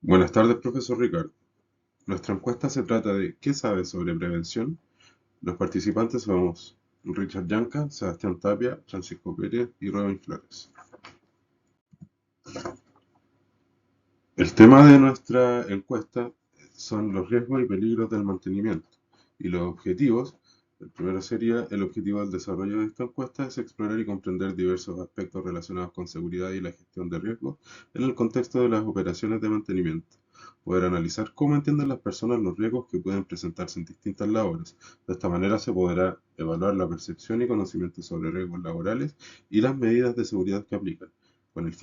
Buenas tardes, profesor Ricardo. Nuestra encuesta se trata de ¿qué sabes sobre prevención? Los participantes somos Richard Yanca, Sebastián Tapia, Francisco Pérez y Robin Flores. El tema de nuestra encuesta son los riesgos y peligros del mantenimiento y los objetivos. El primero sería el objetivo del desarrollo de esta encuesta es explorar y comprender diversos aspectos relacionados con seguridad y la gestión de riesgos en el contexto de las operaciones de mantenimiento. Poder analizar cómo entienden las personas los riesgos que pueden presentarse en distintas labores. De esta manera se podrá evaluar la percepción y conocimiento sobre riesgos laborales y las medidas de seguridad que aplican, con el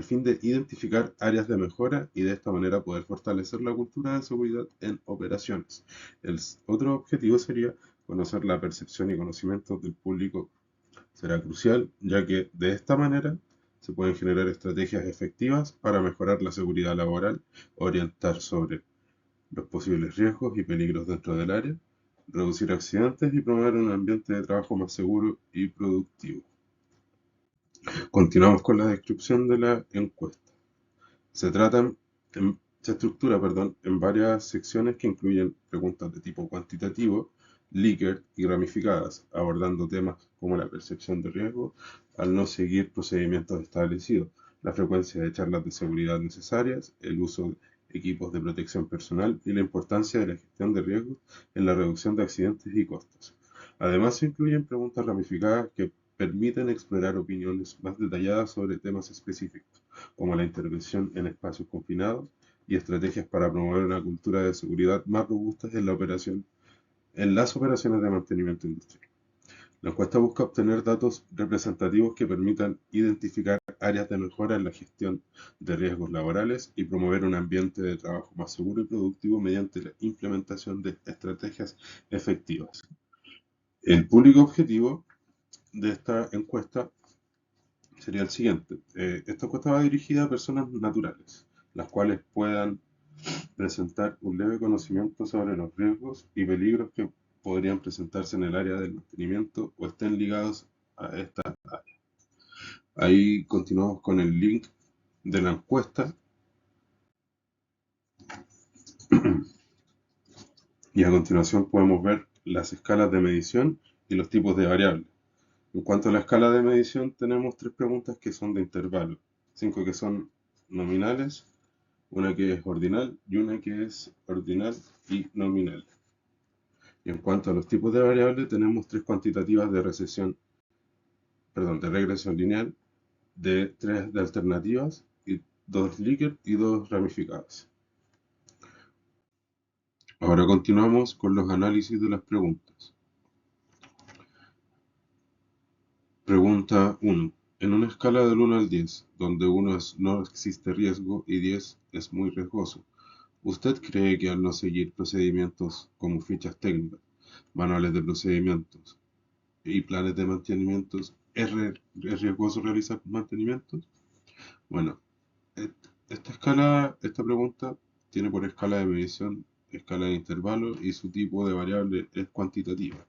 fin de identificar áreas de mejora y de esta manera poder fortalecer la cultura de seguridad en operaciones. El otro objetivo sería conocer la percepción y conocimientos del público. Será crucial, ya que de esta manera se pueden generar estrategias efectivas para mejorar la seguridad laboral, orientar sobre los posibles riesgos y peligros dentro del área, reducir accidentes y promover un ambiente de trabajo más seguro y productivo. Continuamos con la descripción de la encuesta. Se estructura, en varias secciones que incluyen preguntas de tipo cuantitativo, Likert y ramificadas, abordando temas como la percepción de riesgo al no seguir procedimientos establecidos, la frecuencia de charlas de seguridad necesarias, el uso de equipos de protección personal y la importancia de la gestión de riesgos en la reducción de accidentes y costos. Además, se incluyen preguntas ramificadas que permiten explorar opiniones más detalladas sobre temas específicos como la intervención en espacios confinados y estrategias para promover una cultura de seguridad más robusta en las operaciones de mantenimiento industrial. La encuesta busca obtener datos representativos que permitan identificar áreas de mejora en la gestión de riesgos laborales y promover un ambiente de trabajo más seguro y productivo mediante la implementación de estrategias efectivas. El público objetivo de esta encuesta sería el siguiente. Esta encuesta va dirigida a personas naturales, las cuales puedan presentar un leve conocimiento sobre los riesgos y peligros que podrían presentarse en el área del mantenimiento o estén ligados a esta área. Ahí continuamos con el link de la encuesta y a continuación podemos ver las escalas de medición y los tipos de variables. En cuanto a la escala de medición, tenemos tres preguntas que son de intervalo, cinco que son nominales, una que es ordinal y una que es ordinal y nominal. Y en cuanto a los tipos de variables, tenemos tres cuantitativas de regresión lineal, de tres de alternativas, y dos Likert y dos ramificadas. Ahora continuamos con los análisis de las preguntas. Pregunta 1. En una escala del 1 al 10, donde 1 es no existe riesgo y 10 es muy riesgoso, ¿usted cree que al no seguir procedimientos como fichas técnicas, manuales de procedimientos y planes de mantenimientos, es riesgoso realizar mantenimientos? Bueno, esta pregunta tiene por escala de medición escala de intervalo y su tipo de variable es cuantitativa.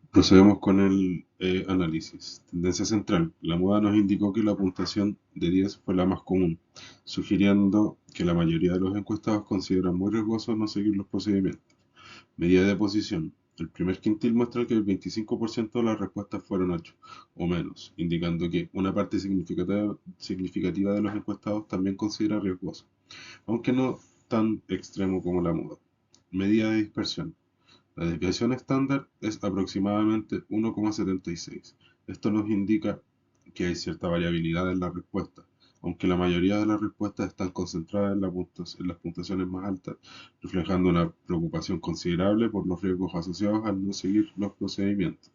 Procedemos con el análisis. Tendencia central. La moda nos indicó que la puntuación de 10 fue la más común, sugiriendo que la mayoría de los encuestados consideran muy riesgoso no seguir los procedimientos. Medida de posición. El primer quintil muestra que el 25% de las respuestas fueron 8 o menos, indicando que una parte significativa de los encuestados también considera riesgoso, aunque no tan extremo como la moda. Medida de dispersión. La desviación estándar es aproximadamente 1,76. Esto nos indica que hay cierta variabilidad en la respuesta, aunque la mayoría de las respuestas están concentradas en las puntuaciones más altas, reflejando una preocupación considerable por los riesgos asociados al no seguir los procedimientos.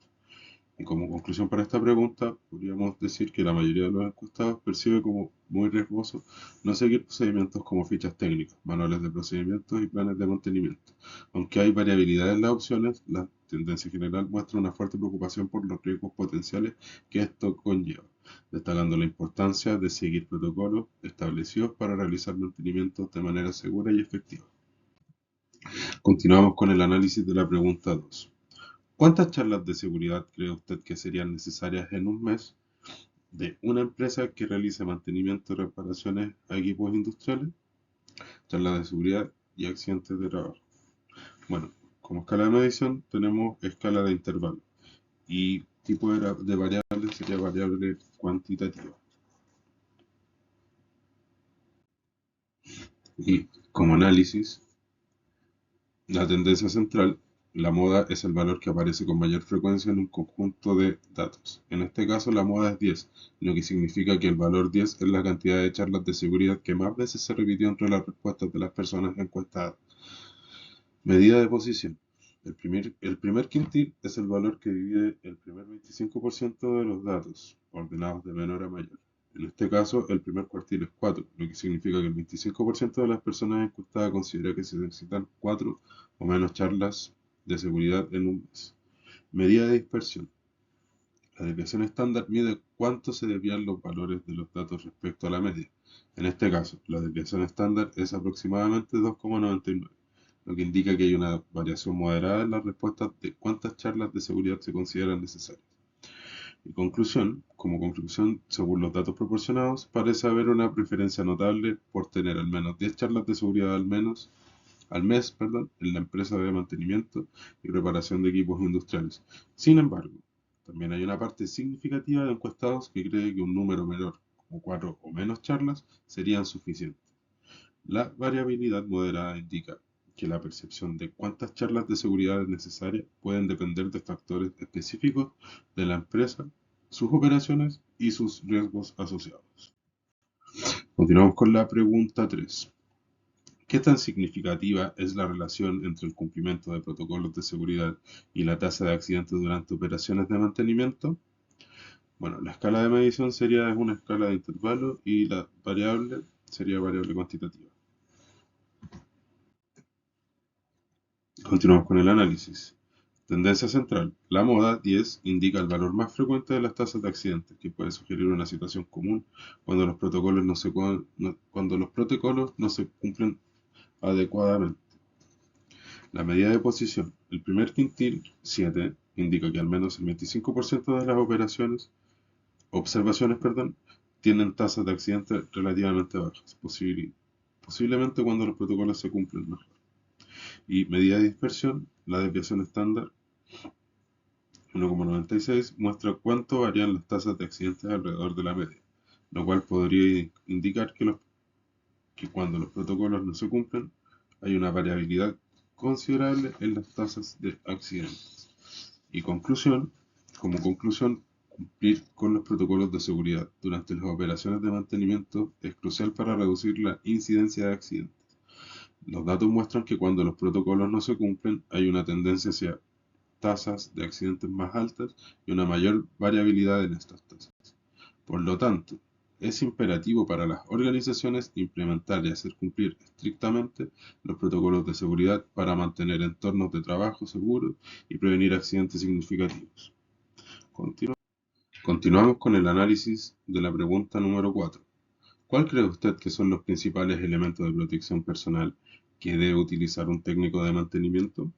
Y como conclusión para esta pregunta, podríamos decir que la mayoría de los encuestados percibe como muy riesgoso no seguir procedimientos como fichas técnicas, manuales de procedimientos y planes de mantenimiento. Aunque hay variabilidad en las opciones, la tendencia general muestra una fuerte preocupación por los riesgos potenciales que esto conlleva, destacando la importancia de seguir protocolos establecidos para realizar mantenimientos de manera segura y efectiva. Continuamos con el análisis de la pregunta 2. ¿Cuántas charlas de seguridad cree usted que serían necesarias en un mes? de una empresa que realice mantenimiento y reparaciones a equipos industriales, charlas de seguridad y accidentes de trabajo. Bueno, como escala de medición tenemos escala de intervalo y tipo de variable sería variable cuantitativa. Y como análisis, la tendencia central, la moda es el valor que aparece con mayor frecuencia en un conjunto de datos. En este caso la moda es 10, lo que significa que el valor 10 es la cantidad de charlas de seguridad que más veces se repitió entre las respuestas de las personas encuestadas. Medida de posición. El primer quintil es el valor que divide el primer 25% de los datos, ordenados de menor a mayor. En este caso, el primer cuartil es 4, lo que significa que el 25% de las personas encuestadas considera que se necesitan 4 o menos charlas de seguridad en un mes. Medida de dispersión. La desviación estándar mide cuánto se desvían los valores de los datos respecto a la media. En este caso, la desviación estándar es aproximadamente 2,99, lo que indica que hay una variación moderada en las respuestas de cuántas charlas de seguridad se consideran necesarias. Y como conclusión, según los datos proporcionados, parece haber una preferencia notable por tener al menos 10 charlas de seguridad al mes, en la empresa de mantenimiento y reparación de equipos industriales. Sin embargo, también hay una parte significativa de encuestados que cree que un número menor, como 4 o menos charlas, serían suficientes. La variabilidad moderada indica que la percepción de cuántas charlas de seguridad es necesaria pueden depender de factores específicos de la empresa, sus operaciones y sus riesgos asociados. Continuamos con la pregunta 3. ¿Qué tan significativa es la relación entre el cumplimiento de protocolos de seguridad y la tasa de accidentes durante operaciones de mantenimiento? Bueno, la escala de medición sería una escala de intervalo y la variable sería variable cuantitativa. Continuamos con el análisis. Tendencia central. La moda 10 indica el valor más frecuente de las tasas de accidentes, que puede sugerir una situación común cuando los protocolos no se cumplen adecuadamente. La medida de posición. El primer quintil 7 indica que al menos el 25% de las observaciones, tienen tasas de accidentes relativamente bajas, posiblemente cuando los protocolos se cumplen mejor. Y medida de dispersión, la desviación estándar 1,96 muestra cuánto varían las tasas de accidentes alrededor de la media, lo cual podría indicar que cuando los protocolos no se cumplen, hay una variabilidad considerable en las tasas de accidentes. Y como conclusión, cumplir con los protocolos de seguridad durante las operaciones de mantenimiento es crucial para reducir la incidencia de accidentes. Los datos muestran que cuando los protocolos no se cumplen, hay una tendencia hacia tasas de accidentes más altas y una mayor variabilidad en estas tasas. Por lo tanto, es imperativo para las organizaciones implementar y hacer cumplir estrictamente los protocolos de seguridad para mantener entornos de trabajo seguros y prevenir accidentes significativos. Continuamos con el análisis de la pregunta número 4. ¿Cuál cree usted que son los principales elementos de protección personal que debe utilizar un técnico de mantenimiento?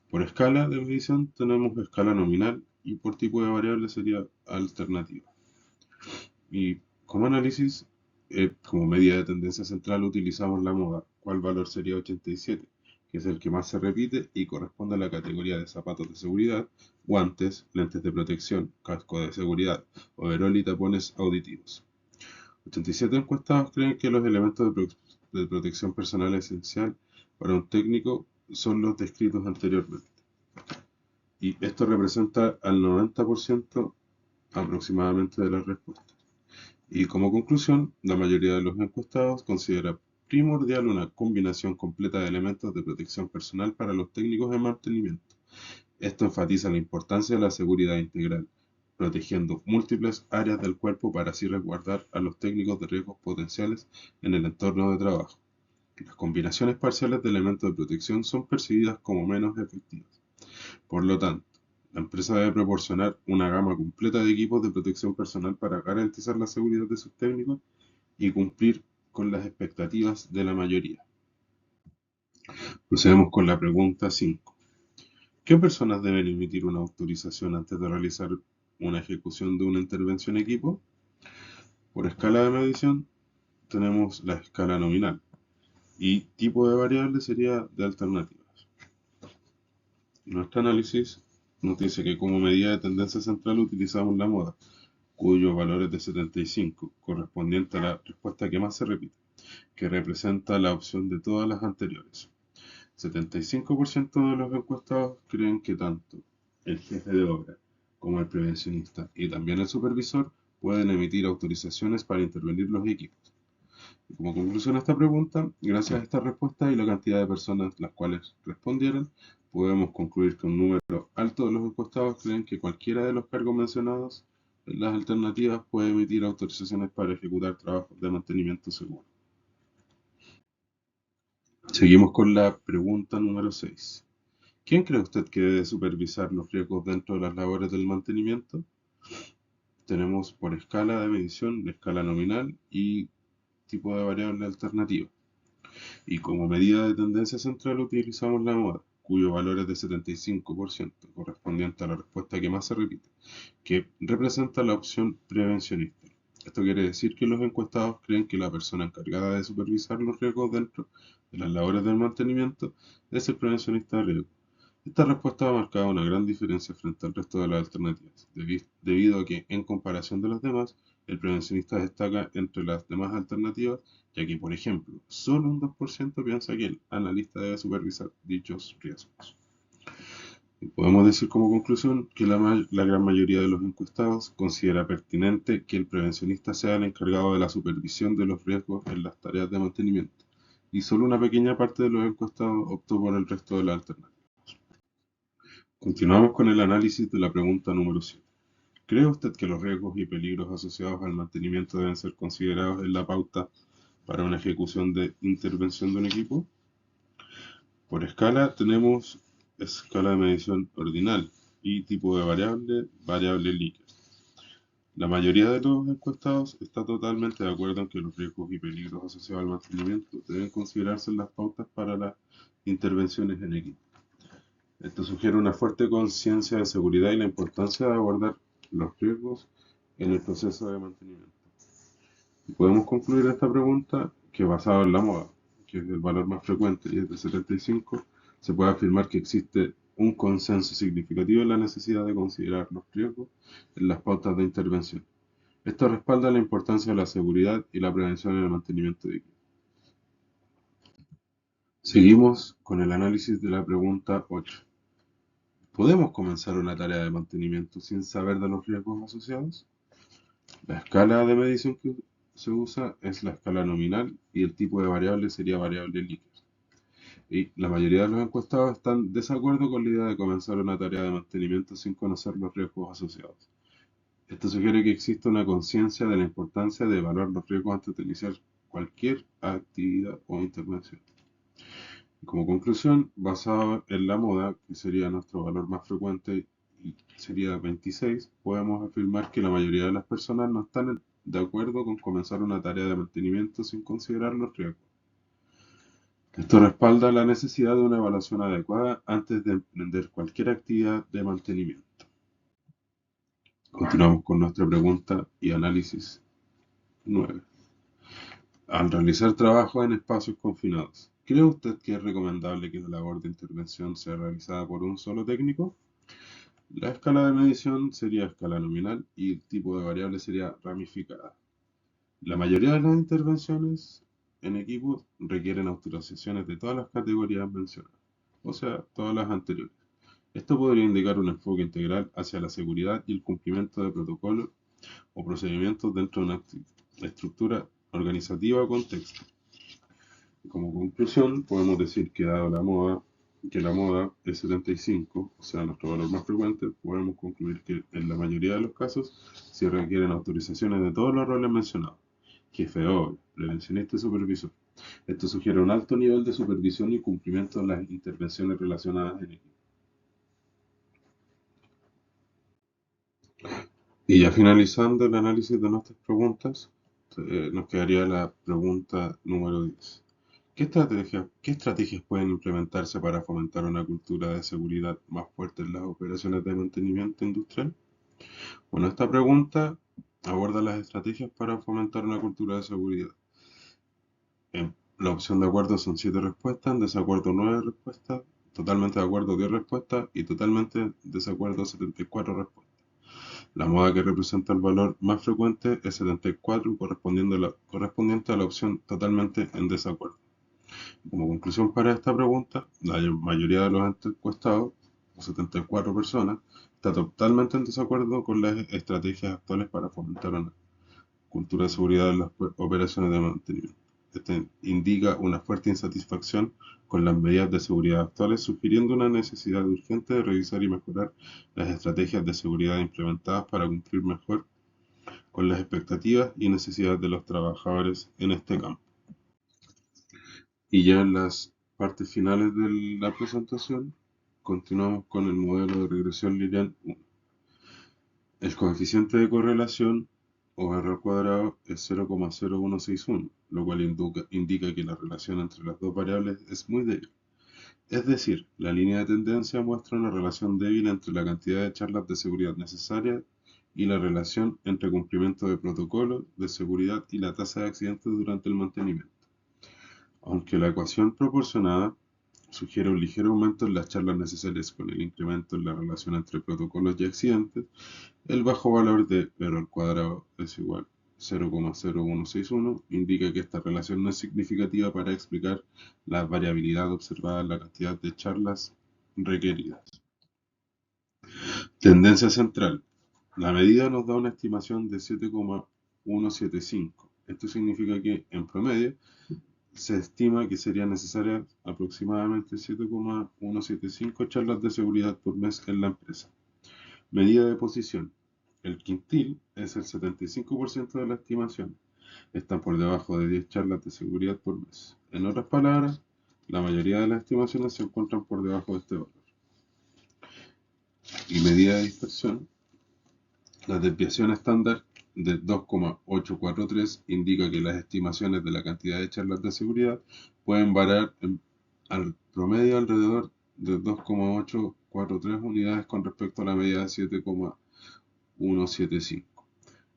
Por escala de medición tenemos escala nominal y por tipo de variable sería alternativa. Y como análisis, como medida de tendencia central utilizamos la moda, cual valor sería 87, que es el que más se repite y corresponde a la categoría de zapatos de seguridad, guantes, lentes de protección, casco de seguridad, overol y tapones auditivos. 87 encuestados creen que los elementos de protección personal esencial para un técnico son los descritos anteriormente. Y esto representa al 90% aproximadamente de las respuestas. Y como conclusión, la mayoría de los encuestados considera primordial una combinación completa de elementos de protección personal para los técnicos de mantenimiento. Esto enfatiza la importancia de la seguridad integral, protegiendo múltiples áreas del cuerpo para así resguardar a los técnicos de riesgos potenciales en el entorno de trabajo. Las combinaciones parciales de elementos de protección son percibidas como menos efectivas. Por lo tanto, la empresa debe proporcionar una gama completa de equipos de protección personal para garantizar la seguridad de sus técnicos y cumplir con las expectativas de la mayoría. Procedemos con la pregunta 5. ¿Qué personas deben emitir una autorización antes de realizar una ejecución de una intervención equipo. Por escala de medición tenemos la escala nominal y tipo de variable sería de alternativas. Nuestro análisis nos dice que como medida de tendencia central utilizamos la moda, cuyo valor es de 75, correspondiente a la respuesta que más se repite, que representa la opción de todas las anteriores. 75% de los encuestados creen que tanto el jefe de obra como el prevencionista y también el supervisor pueden emitir autorizaciones para intervenir los equipos. Y como conclusión a esta pregunta, gracias a esta respuesta y la cantidad de personas las cuales respondieron, podemos concluir que un número alto de los encuestados creen que cualquiera de los cargos mencionados en las alternativas puede emitir autorizaciones para ejecutar trabajos de mantenimiento seguro. Seguimos con la pregunta número 6. ¿Quién cree usted que debe supervisar los riesgos dentro de las labores del mantenimiento? Tenemos por escala de medición, la escala nominal y tipo de variable alternativa. Y como medida de tendencia central utilizamos la moda, cuyo valor es de 75%, correspondiente a la respuesta que más se repite, que representa la opción prevencionista. Esto quiere decir que los encuestados creen que la persona encargada de supervisar los riesgos dentro de las labores del mantenimiento es el prevencionista de riesgos. Esta respuesta ha marcado una gran diferencia frente al resto de las alternativas, debido a que, en comparación de las demás, el prevencionista destaca entre las demás alternativas, ya que, por ejemplo, solo un 2% piensa que el analista debe supervisar dichos riesgos. Y podemos decir como conclusión que la gran mayoría de los encuestados considera pertinente que el prevencionista sea el encargado de la supervisión de los riesgos en las tareas de mantenimiento, y solo una pequeña parte de los encuestados optó por el resto de las alternativas. Continuamos con el análisis de la pregunta número 7. ¿Cree usted que los riesgos y peligros asociados al mantenimiento deben ser considerados en la pauta para una ejecución de intervención de un equipo? Por escala tenemos escala de medición ordinal y tipo de variable, variable líquida. La mayoría de los encuestados está totalmente de acuerdo en que los riesgos y peligros asociados al mantenimiento deben considerarse en las pautas para las intervenciones en equipo. Esto sugiere una fuerte conciencia de seguridad y la importancia de abordar los riesgos en el proceso de mantenimiento. Y podemos concluir esta pregunta que, basado en la moda, que es el valor más frecuente y es de 75, se puede afirmar que existe un consenso significativo en la necesidad de considerar los riesgos en las pautas de intervención. Esto respalda la importancia de la seguridad y la prevención en el mantenimiento de equipos. Seguimos con el análisis de la pregunta 8. ¿Podemos comenzar una tarea de mantenimiento sin saber de los riesgos asociados? La escala de medición que se usa es la escala nominal y el tipo de variable sería variable líquida. Y la mayoría de los encuestados están en desacuerdo con la idea de comenzar una tarea de mantenimiento sin conocer los riesgos asociados. Esto sugiere que existe una conciencia de la importancia de evaluar los riesgos antes de iniciar cualquier actividad o intervención. Como conclusión, basado en la moda, que sería nuestro valor más frecuente y sería 26, podemos afirmar que la mayoría de las personas no están de acuerdo con comenzar una tarea de mantenimiento sin considerar los riesgos. Esto respalda la necesidad de una evaluación adecuada antes de emprender cualquier actividad de mantenimiento. Continuamos con nuestra pregunta y análisis 9. Al realizar trabajo en espacios confinados, ¿cree usted que es recomendable que la labor de intervención sea realizada por un solo técnico? La escala de medición sería escala nominal y el tipo de variable sería ramificada. La mayoría de las intervenciones en equipos requieren autorizaciones de todas las categorías mencionadas, o sea, todas las anteriores. Esto podría indicar un enfoque integral hacia la seguridad y el cumplimiento de protocolos o procedimientos dentro de una estructura organizativa o contexto. Como conclusión, podemos decir que dado la moda es 75, o sea, nuestro valor más frecuente, podemos concluir que en la mayoría de los casos se requieren autorizaciones de todos los roles mencionados: jefe de obra, prevencionista y supervisor. Esto sugiere un alto nivel de supervisión y cumplimiento de las intervenciones relacionadas en equipo. Y ya finalizando el análisis de nuestras preguntas, nos quedaría la pregunta número 10. ¿Qué estrategias pueden implementarse para fomentar una cultura de seguridad más fuerte en las operaciones de mantenimiento industrial? Bueno, esta pregunta aborda las estrategias para fomentar una cultura de seguridad. En la opción de acuerdo son 7 respuestas, en desacuerdo 9 respuestas, totalmente de acuerdo 10 respuestas y totalmente desacuerdo 74 respuestas. La moda que representa el valor más frecuente es 74, correspondiente a la opción totalmente en desacuerdo. Como conclusión para esta pregunta, la mayoría de los encuestados, o 74 personas, está totalmente en desacuerdo con las estrategias actuales para fomentar una cultura de seguridad en las operaciones de mantenimiento. Este indica una fuerte insatisfacción con las medidas de seguridad actuales, sugiriendo una necesidad urgente de revisar y mejorar las estrategias de seguridad implementadas para cumplir mejor con las expectativas y necesidades de los trabajadores en este campo. Y ya en las partes finales de la presentación, continuamos con el modelo de regresión lineal 1. El coeficiente de correlación, o R al cuadrado, es 0,0161, lo cual indica que la relación entre las dos variables es muy débil. Es decir, la línea de tendencia muestra una relación débil entre la cantidad de charlas de seguridad necesarias y la relación entre cumplimiento de protocolos de seguridad y la tasa de accidentes durante el mantenimiento. Aunque la ecuación proporcionada sugiere un ligero aumento en las charlas necesarias con el incremento en la relación entre protocolos y accidentes, el bajo valor de R al cuadrado es igual a 0,0161, indica que esta relación no es significativa para explicar la variabilidad observada en la cantidad de charlas requeridas. Tendencia central. La medida nos da una estimación de 7,175. Esto significa que, en promedio, se estima que serían necesarias aproximadamente 7,175 charlas de seguridad por mes en la empresa. Medida de posición. El quintil es el 75% de la estimación. Están por debajo de 10 charlas de seguridad por mes. En otras palabras, la mayoría de las estimaciones se encuentran por debajo de este valor. Y medida de dispersión. La desviación estándar de 2,843 indica que las estimaciones de la cantidad de charlas de seguridad pueden variar al promedio alrededor de 2,843 unidades con respecto a la medida de 7,175.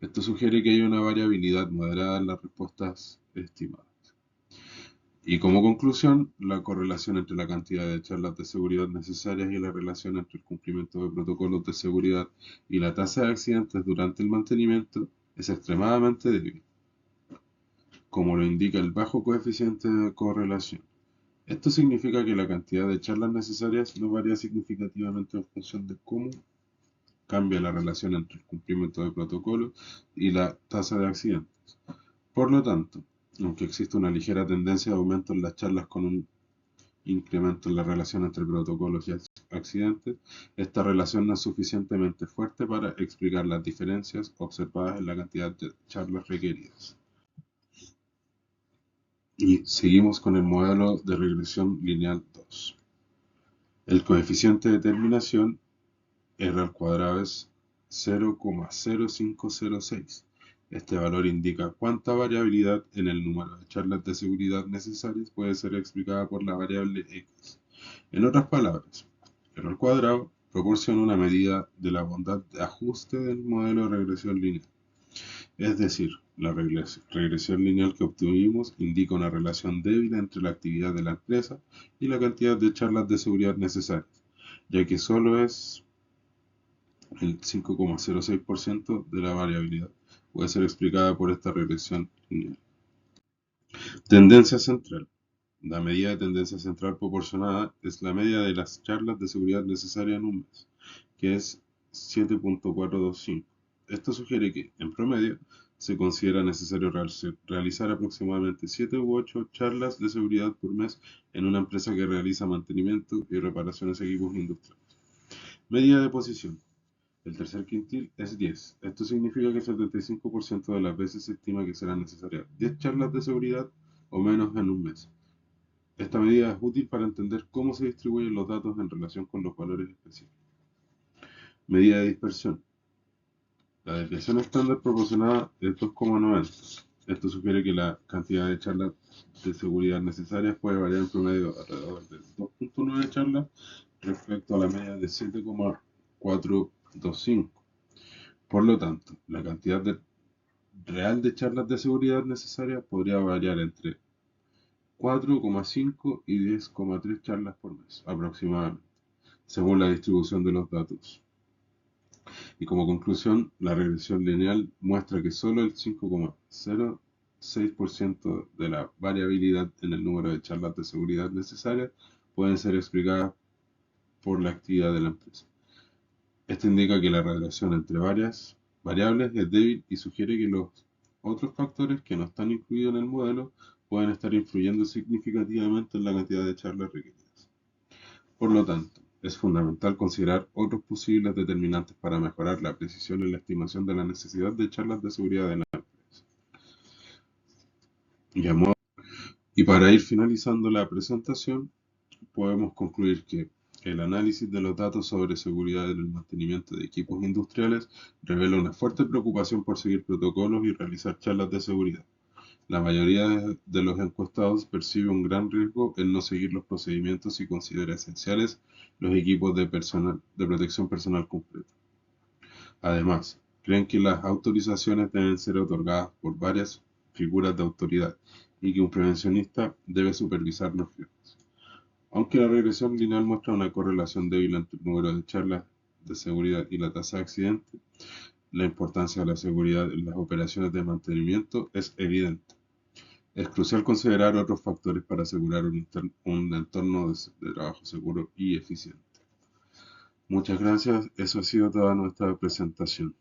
Esto sugiere que hay una variabilidad moderada en las respuestas estimadas. Y como conclusión, la correlación entre la cantidad de charlas de seguridad necesarias y la relación entre el cumplimiento de protocolos de seguridad y la tasa de accidentes durante el mantenimiento es extremadamente débil, como lo indica el bajo coeficiente de correlación. Esto significa que la cantidad de charlas necesarias no varía significativamente en función de cómo cambia la relación entre el cumplimiento de protocolos y la tasa de accidentes. Por lo tanto, aunque existe una ligera tendencia de aumento en las charlas con un incremento en la relación entre protocolos y accidentes, esta relación no es suficientemente fuerte para explicar las diferencias observadas en la cantidad de charlas requeridas. Y seguimos con el modelo de regresión lineal 2. El coeficiente de terminación R al cuadrado es 0,0506. Este valor indica cuánta variabilidad en el número de charlas de seguridad necesarias puede ser explicada por la variable X. En otras palabras, R al cuadrado proporciona una medida de la bondad de ajuste del modelo de regresión lineal. Es decir, la regresión lineal que obtuvimos indica una relación débil entre la actividad de la empresa y la cantidad de charlas de seguridad necesarias, ya que solo es el 5,06% de la variabilidad puede ser explicada por esta regresión lineal. Tendencia central. La medida de tendencia central proporcionada es la media de las charlas de seguridad necesarias en un mes, que es 7,425. Esto sugiere que, en promedio, se considera necesario realizar aproximadamente 7 u 8 charlas de seguridad por mes en una empresa que realiza mantenimiento y reparaciones de equipos industriales. Medida de posición. El tercer quintil es 10. Esto significa que el 75% de las veces se estima que serán necesarias 10 charlas de seguridad o menos en un mes. Esta medida es útil para entender cómo se distribuyen los datos en relación con los valores específicos. Medida de dispersión. La desviación estándar proporcionada es 2,90. Esto sugiere que la cantidad de charlas de seguridad necesarias puede variar en promedio alrededor de 2,9 charlas respecto a la media de 7,425. Por lo tanto, la cantidad real de charlas de seguridad necesarias podría variar entre 4,5 y 10,3 charlas por mes, aproximadamente, según la distribución de los datos. Y como conclusión, la regresión lineal muestra que solo el 5,06% de la variabilidad en el número de charlas de seguridad necesarias pueden ser explicadas por la actividad de la empresa. Esto indica que la relación entre varias variables es débil y sugiere que los otros factores que no están incluidos en el modelo pueden estar influyendo significativamente en la cantidad de charlas requeridas. Por lo tanto, es fundamental considerar otros posibles determinantes para mejorar la precisión en la estimación de la necesidad de charlas de seguridad en la empresa. Y para ir finalizando la presentación, podemos concluir que el análisis de los datos sobre seguridad en el mantenimiento de equipos industriales revela una fuerte preocupación por seguir protocolos y realizar charlas de seguridad. La mayoría de los encuestados percibe un gran riesgo en no seguir los procedimientos y considera esenciales los equipos de protección personal completa. Además, creen que las autorizaciones deben ser otorgadas por varias figuras de autoridad y que un prevencionista debe supervisar los riesgos. Aunque la regresión lineal muestra una correlación débil entre el número de charlas de seguridad y la tasa de accidentes, la importancia de la seguridad en las operaciones de mantenimiento es evidente. Es crucial considerar otros factores para asegurar un entorno de trabajo seguro y eficiente. Muchas gracias, eso ha sido toda nuestra presentación.